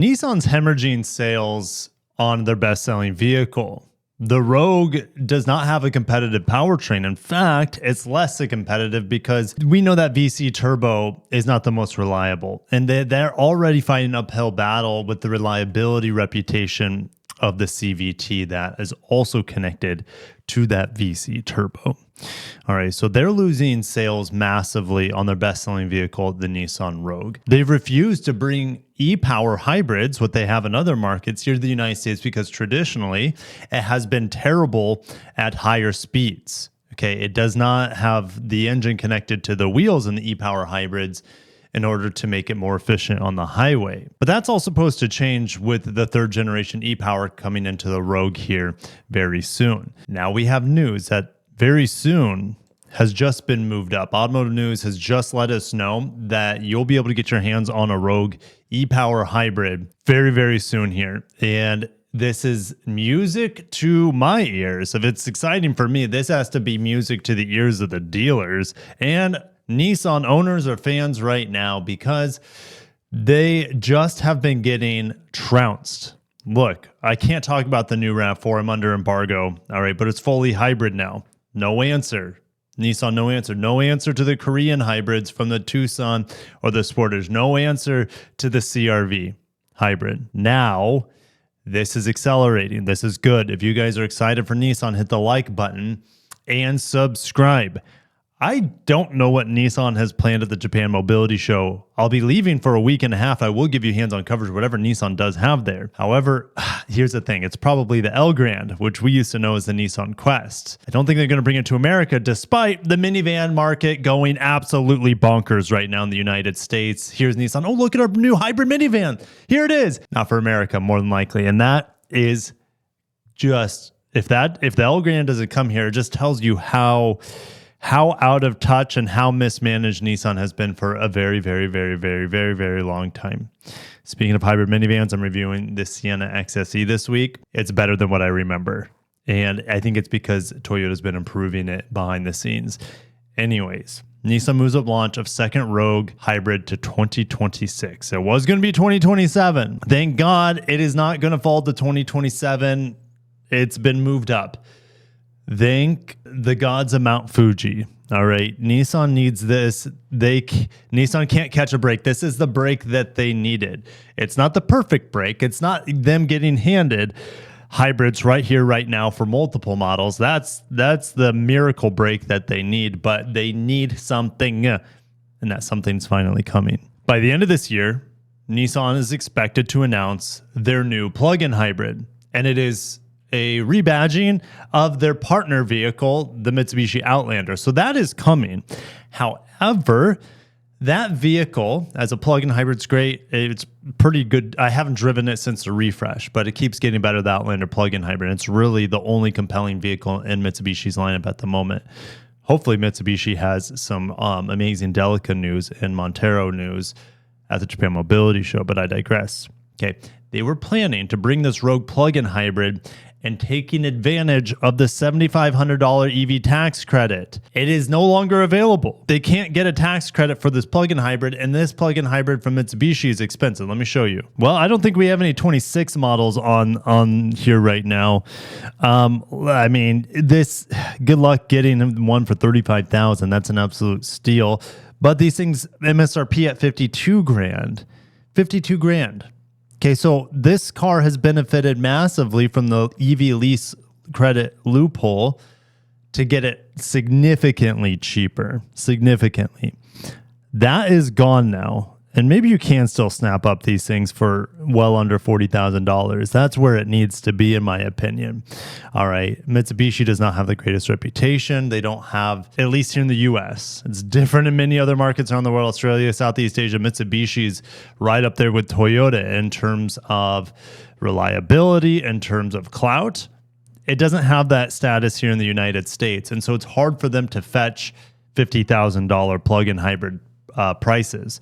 Nissan's hemorrhaging sales on their best-selling vehicle. The Rogue does not have a competitive powertrain. In fact, it's less competitive because we know that VC turbo is not the most reliable. And they're already fighting an uphill battle with the reliability reputation of the CVT that is also connected to that VC turbo. All right, so they're losing sales massively on their best-selling vehicle, the Nissan Rogue. They've refused to bring e-power hybrids, what they have in other markets, here to the United States because traditionally it has been terrible at higher speeds. Okay, it does not have the engine connected to the wheels in the e-power hybrids in order to make it more efficient on the highway. But that's all supposed to change with the third generation e-power coming into the Rogue here very soon. Now we have news that very soon has just been moved up. Automotive News has just let us know that you'll be able to get your hands on a Rogue e-power hybrid very, very soon here. And this is music to my ears. If it's exciting for me, this has to be music to the ears of the dealers and Nissan owners or fans right now, because they just have been getting trounced. Look, I can't talk about the new RAV4. I'm under embargo. All right, but it's fully hybrid now. No answer. Nissan, no answer. No answer to the Korean hybrids from the Tucson or the Sportage. No answer to the CRV hybrid. Now, this is accelerating. This is good. If you guys are excited for Nissan, hit the like button and subscribe. I don't know what Nissan has planned at the Japan Mobility Show. I'll be leaving for a week and a half. I will give you hands-on coverage, whatever Nissan does have there. However, here's the thing. It's probably the Elgrand, which we used to know as the Nissan Quest. I don't think they're going to bring it to America, despite the minivan market going absolutely bonkers right now in the United States. Here's Nissan. Oh, look at our new hybrid minivan. Here it is. Not for America, more than likely. And that is just, if the Elgrand doesn't come here, it just tells you how out of touch and how mismanaged Nissan has been for a very, very, very, very, very, very long time. Speaking of hybrid minivans, I'm reviewing the Sienna XSE this week. It's better than what I remember. And I think it's because Toyota's been improving it behind the scenes. Anyways, Nissan moves up launch of second Rogue hybrid to 2026. It was going to be 2027. Thank God it is not going to fall to 2027. It's been moved up. Thank the gods of Mount Fuji. All right. Nissan needs this. Nissan can't catch a break. This is the break that they needed. It's not the perfect break. It's not them getting handed hybrids right here, right now for multiple models. That's the miracle break that they need, but they need something, and that something's finally coming. By the end of this year, Nissan is expected to announce their new plug-in hybrid, and it is a rebadging of their partner vehicle, the Mitsubishi Outlander. So that is coming. However, that vehicle as a plug-in hybrid's great. It's pretty good. I haven't driven it since the refresh, but it keeps getting better, the Outlander plug-in hybrid. It's really the only compelling vehicle in Mitsubishi's lineup at the moment. Hopefully Mitsubishi has some amazing Delica news and Montero news at the Japan Mobility Show, but I digress. Okay, they were planning to bring this Rogue plug-in hybrid and taking advantage of the $7,500 EV tax credit. It is no longer available. They can't get a tax credit for this plug-in hybrid, and this plug-in hybrid from Mitsubishi is expensive. Let me show you. Well, I don't think we have any 26 models on here right now. I mean, good luck getting one for $35,000. That's an absolute steal. But these things, MSRP at 52 grand. 52 grand. Okay, so this car has benefited massively from the EV lease credit loophole to get it significantly cheaper. Significantly. That is gone now. And maybe you can still snap up these things for well under $40,000. That's where it needs to be, in my opinion. All right. Mitsubishi does not have the greatest reputation. They don't have, at least here in the US. It's different in many other markets around the world, Australia, Southeast Asia. Mitsubishi's right up there with Toyota in terms of reliability, in terms of clout. It doesn't have that status here in the United States. And so it's hard for them to fetch $50,000 plug-in hybrid prices.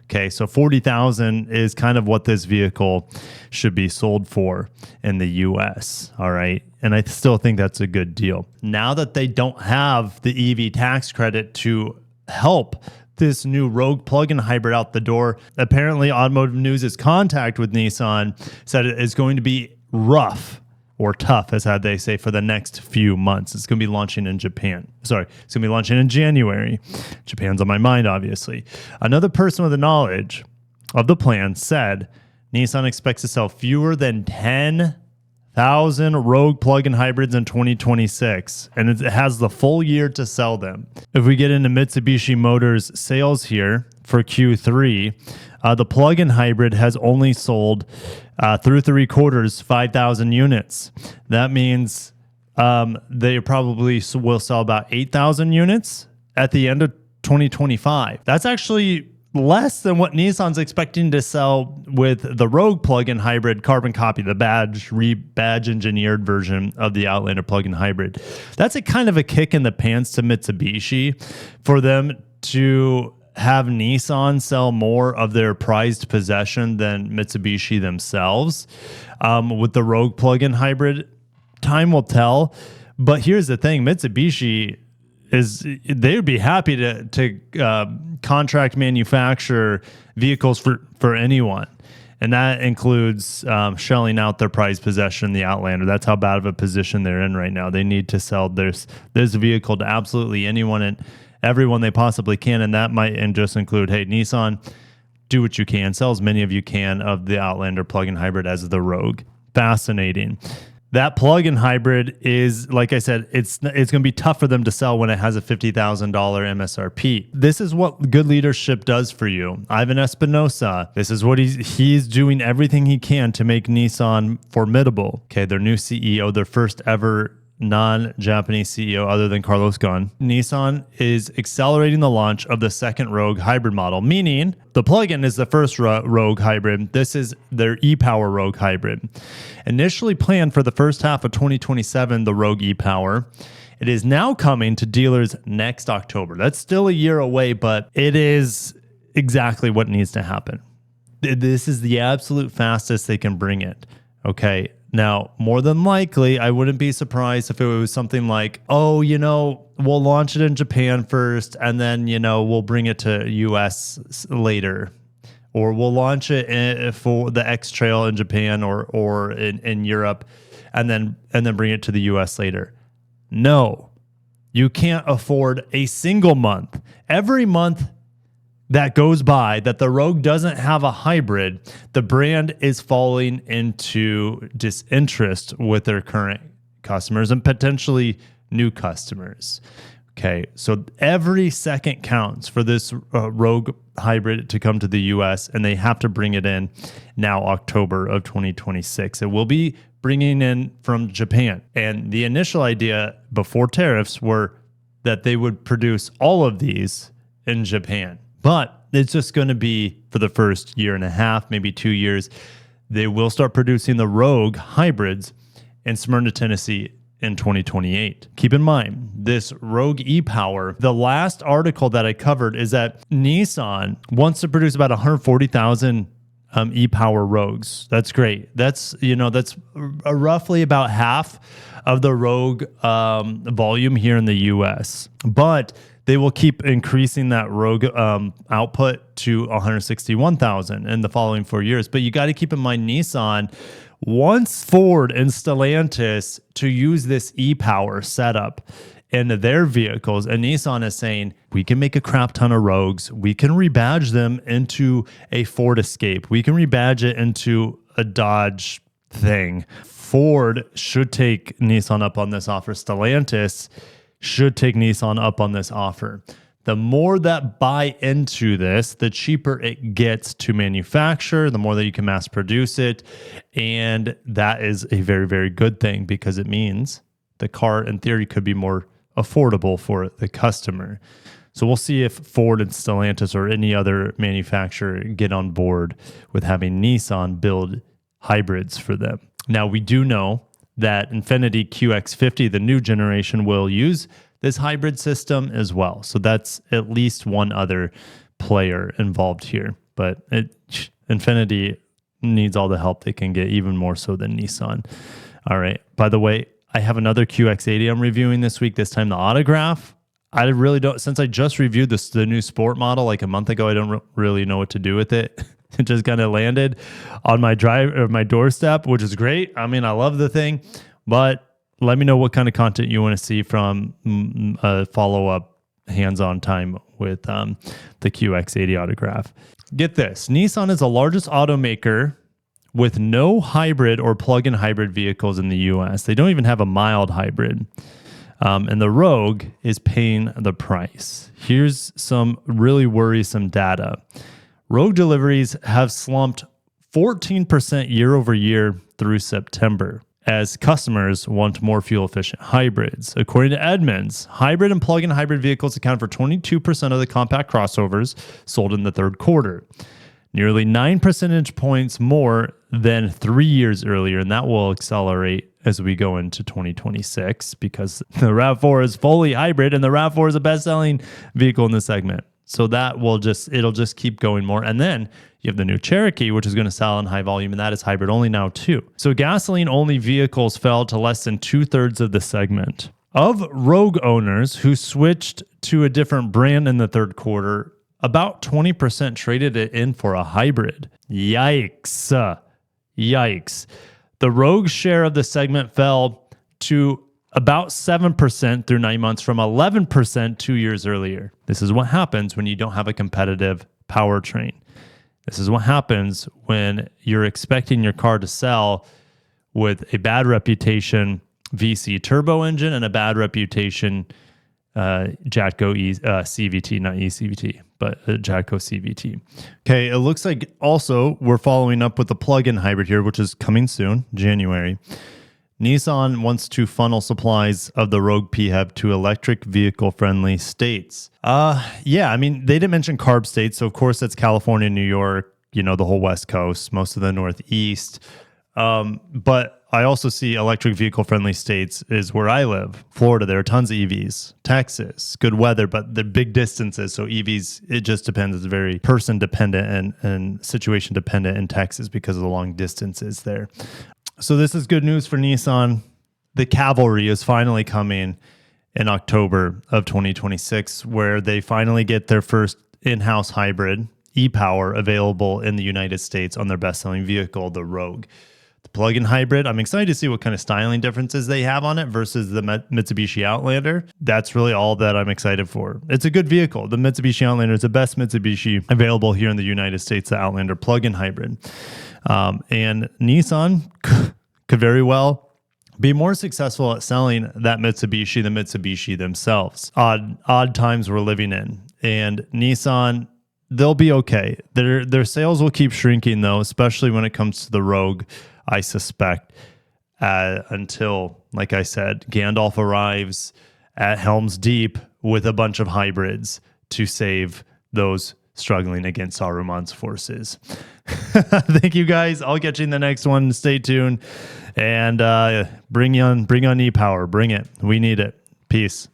Okay, so $40,000 is kind of what this vehicle should be sold for in the US. All right, and I still think that's a good deal. Now that they don't have the EV tax credit to help this new Rogue plug-in hybrid out the door. Apparently, Automotive News' contact with Nissan said it is going to be rough or tough, as how they say, for the next few months. It's going to be launching in Japan. Sorry, it's going to be launching in January. Japan's on my mind, obviously. Another person with the knowledge of the plan said Nissan expects to sell fewer than 10,000 Rogue plug-in hybrids in 2026, and it has the full year to sell them. If we get into Mitsubishi Motors sales here for Q3, the plug-in hybrid has only sold through 3 quarters 5,000 units. That means they probably will sell about 8,000 units at the end of 2025. That's actually less than what Nissan's expecting to sell with the Rogue plug-in hybrid carbon copy, the badge engineered version of the Outlander plug-in hybrid. That's a kind of a kick in the pants to Mitsubishi for them to have Nissan sell more of their prized possession than Mitsubishi themselves. With the Rogue plug-in hybrid, time will tell. But here's the thing, Mitsubishi they would be happy to contract manufacture vehicles for anyone. And that includes shelling out their prized possession, the Outlander. That's how bad of a position they're in right now. They need to sell this vehicle to absolutely anyone and everyone they possibly can. And that might just include, hey, Nissan, do what you can. Sell as many of you can of the Outlander plug-in hybrid as the Rogue. Fascinating. That plug-in hybrid is, like I said, it's going to be tough for them to sell when it has a $50,000 MSRP. This is what good leadership does for you. Ivan Espinosa, this is what he's doing everything he can to make Nissan formidable. Okay, their new CEO, their first ever non-Japanese CEO other than Carlos Ghosn. Nissan is accelerating the launch of the second Rogue hybrid model, meaning the plug-in is the first Rogue hybrid. This is their e-Power Rogue hybrid. Initially planned for the first half of 2027, the Rogue e-Power. It is now coming to dealers next October. That's still a year away, but it is exactly what needs to happen. This is the absolute fastest they can bring it. Okay. Now, more than likely, I wouldn't be surprised if it was something like, oh, we'll launch it in Japan first, and then, we'll bring it to US later. Or we'll launch it for the X Trail in Japan or in Europe, and then bring it to the US later. No, you can't afford a single month. Every month that goes by that the Rogue doesn't have a hybrid, the brand is falling into disinterest with their current customers and potentially new customers. Okay, so every second counts for this Rogue hybrid to come to the US, and they have to bring it in now October of 2026. It will be bringing in from Japan. And the initial idea before tariffs were that they would produce all of these in Japan. But it's just going to be for the first year and a half, maybe 2 years. They will start producing the Rogue hybrids in Smyrna, Tennessee in 2028. Keep in mind, this Rogue e-Power, the last article that I covered is that Nissan wants to produce about 140,000 e-Power Rogues. That's great. That's roughly about half of the Rogue volume here in the US. But they will keep increasing that Rogue output to 161,000 in the following 4 years. But you got to keep in mind, Nissan wants Ford and Stellantis to use this e-Power setup in their vehicles. And Nissan is saying, we can make a crap ton of Rogues. We can rebadge them into a Ford Escape. We can rebadge it into a Dodge thing. Ford should take Nissan up on this offer. Stellantis should take Nissan up on this offer. The more that buy into this, the cheaper it gets to manufacture, the more that you can mass produce it. And that is a very, very good thing because it means the car, in theory, could be more affordable for the customer. So we'll see if Ford and Stellantis or any other manufacturer get on board with having Nissan build hybrids for them. Now, we do know that Infiniti QX50, the new generation, will use this hybrid system as well. So that's at least one other player involved here. But Infiniti needs all the help they can get, even more so than Nissan. All right. By the way, I have another QX80 I'm reviewing this week, this time the Autograph. I really don't, since I just reviewed the new sport model like a month ago, I don't really know what to do with it. It just kind of landed on my my doorstep, which is great. I mean, I love the thing, but let me know what kind of content you want to see from a follow-up hands-on time with the QX80 Autograph. Get this, Nissan is the largest automaker with no hybrid or plug-in hybrid vehicles in the US. They don't even have a mild hybrid. And the Rogue is paying the price. Here's some really worrisome data. Rogue deliveries have slumped 14% year over year through September as customers want more fuel-efficient hybrids. According to Edmunds, hybrid and plug-in hybrid vehicles account for 22% of the compact crossovers sold in the third quarter, nearly 9 percentage points more than 3 years earlier, and that will accelerate as we go into 2026 because the RAV4 is fully hybrid and the RAV4 is a best-selling vehicle in the segment. So that will it'll just keep going more. And then you have the new Cherokee, which is going to sell in high volume, and that is hybrid only now too. So gasoline-only vehicles fell to less than 2/3 of the segment. Of Rogue owners who switched to a different brand in the third quarter, about 20% traded it in for a hybrid. Yikes. Yikes. The Rogue share of the segment fell to about 7% through 9 months from 11% 2 years earlier. This is what happens when you don't have a competitive powertrain. This is what happens when you're expecting your car to sell with a bad reputation VC turbo engine and a bad reputation Jatco CVT, not eCVT, but Jatco CVT. Okay, it looks like also we're following up with the plug-in hybrid here, which is coming soon, January. Nissan wants to funnel supplies of the Rogue PHEV to electric vehicle-friendly states. Yeah, I mean, they didn't mention CARB states, so of course that's California, New York, the whole West Coast, most of the Northeast. But I also see electric vehicle-friendly states is where I live. Florida, there are tons of EVs. Texas, good weather, but they're big distances, so EVs, it just depends. It's very person-dependent and situation-dependent in Texas because of the long distances there. So this is good news for Nissan. The Cavalry is finally coming in October of 2026, where they finally get their first in-house hybrid e-Power available in the United States on their best-selling vehicle, the Rogue. The plug-in hybrid, I'm excited to see what kind of styling differences they have on it versus the Mitsubishi Outlander. That's really all that I'm excited for. It's a good vehicle. The Mitsubishi Outlander is the best Mitsubishi available here in the United States, the Outlander plug-in hybrid. And Nissan could very well be more successful at selling that Mitsubishi than Mitsubishi themselves. Odd times we're living in. And Nissan, they'll be okay. Their sales will keep shrinking though, especially when it comes to the Rogue, I suspect, until, like I said, Gandalf arrives at Helm's Deep with a bunch of hybrids to save those struggling against Saruman's forces. Thank you guys. I'll catch you in the next one. Stay tuned and bring on e-Power. Bring it. We need it. Peace.